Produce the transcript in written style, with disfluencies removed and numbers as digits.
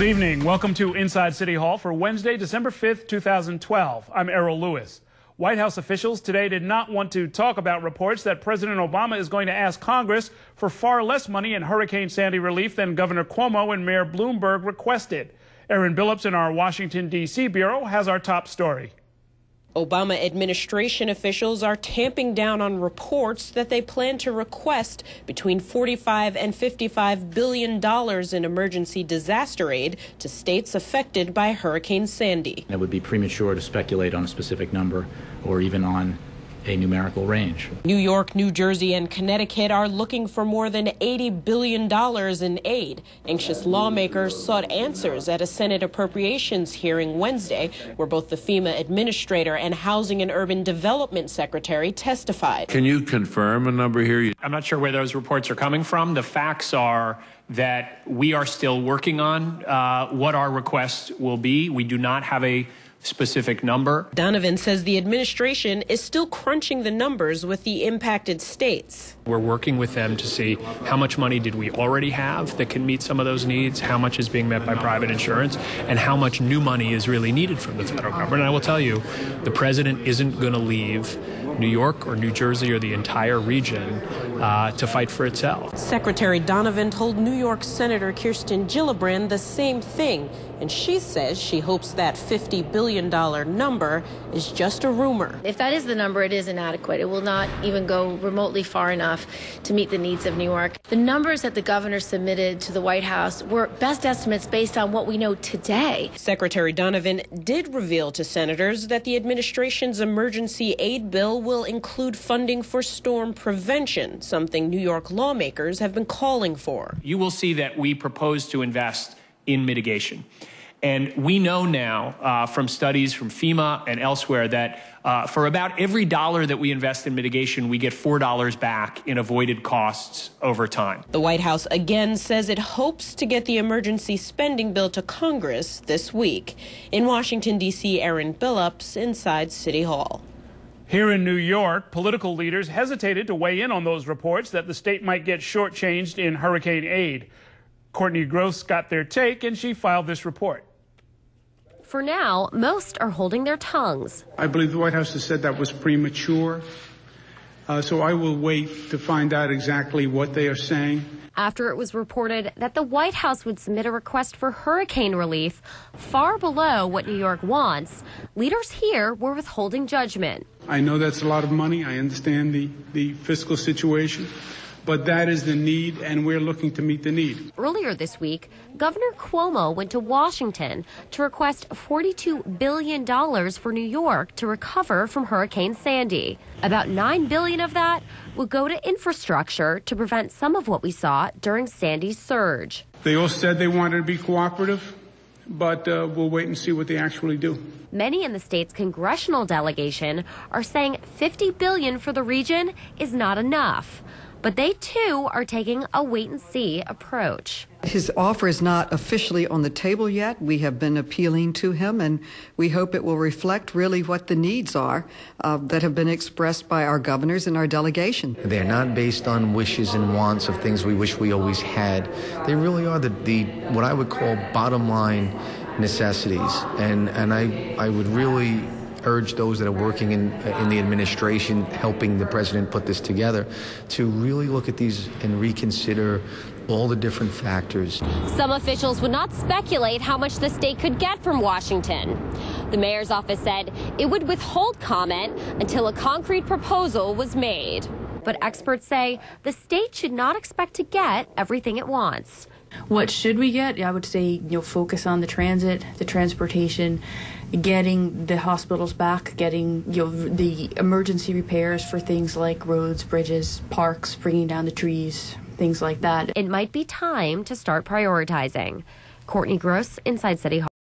Good evening. Welcome to Inside City Hall for Wednesday, December 5th, 2012. I'm Errol Lewis. White House officials today did not want to talk about reports that President Obama is going to ask Congress for far less money in Hurricane Sandy relief than Governor Cuomo and Mayor Bloomberg requested. Erin Billups in our Washington, D.C. bureau has our top story. Obama administration officials are tamping down on reports that they plan to request between $45 and $55 billion in emergency disaster aid to states affected by Hurricane Sandy. It would be premature to speculate on a specific number or even on a numerical range. New York, New Jersey, and Connecticut are looking for more than $80 billion in aid. Anxious lawmakers sought answers at a Senate appropriations hearing Wednesday, where both the FEMA administrator and Housing and Urban Development secretary testified. Can you confirm a number here? I'm not sure where those reports are coming from. The facts are that we are still working on what our request will be. We do not have a specific number. Donovan says the administration is still crunching the numbers with the impacted states. We're working with them to see how much money did we already have that can meet some of those needs, how much is being met by private insurance, and how much new money is really needed from the federal government. And I will tell you, the president isn't going to leave New York or New Jersey or the entire region to fight for itself. Secretary Donovan told New York Senator Kirsten Gillibrand the same thing, and she says she hopes that $50 billion number is just a rumor. If that is the number, it is inadequate. It will not even go remotely far enough to meet the needs of New York. The numbers that the governor submitted to the White House were best estimates based on what we know today. Secretary Donovan did reveal to senators that the administration's emergency aid bill will include funding for storm prevention, something New York lawmakers have been calling for. You will see that we propose to invest in mitigation. And we know now from studies from FEMA and elsewhere that for about every dollar that we invest in mitigation, we get $4 back in avoided costs over time. The White House again says it hopes to get the emergency spending bill to Congress this week. In Washington, D.C., Erin Billups, Inside City Hall. Here in New York, political leaders hesitated to weigh in on those reports that the state might get shortchanged in hurricane aid. Courtney Gross got their take, and she filed this report. For now, most are holding their tongues. I believe the White House has said that was premature, so I will wait to find out exactly what they are saying. After it was reported that the White House would submit a request for hurricane relief far below what New York wants, leaders here were withholding judgment. I know that's a lot of money. I understand the fiscal situation. But that is the need, and we're looking to meet the need. Earlier this week, Governor Cuomo went to Washington to request $42 billion for New York to recover from Hurricane Sandy. About $9 billion of that would go to infrastructure to prevent some of what we saw during Sandy's surge. They all said they wanted to be cooperative, but we'll wait and see what they actually do. Many in the state's congressional delegation are saying $50 billion for the region is not enough. But they, too, are taking a wait-and-see approach. His offer is not officially on the table yet. We have been appealing to him, and we hope it will reflect really what the needs are that have been expressed by our governors and our delegation. They're not based on wishes and wants of things we wish we always had. They really are the what I would call bottom-line necessities. And I would really urge those that are working in the administration helping the president put this together to really look at these and reconsider all the different factors. Some officials would not speculate how much the state could get from Washington. The mayor's office said it would withhold comment until a concrete proposal was made. But experts say the state should not expect to get everything it wants. What should we get? I would say, focus on the transit, the transportation, getting the hospitals back, getting the emergency repairs for things like roads, bridges, parks, bringing down the trees, things like that. It might be time to start prioritizing. Courtney Gross, Inside City Hall.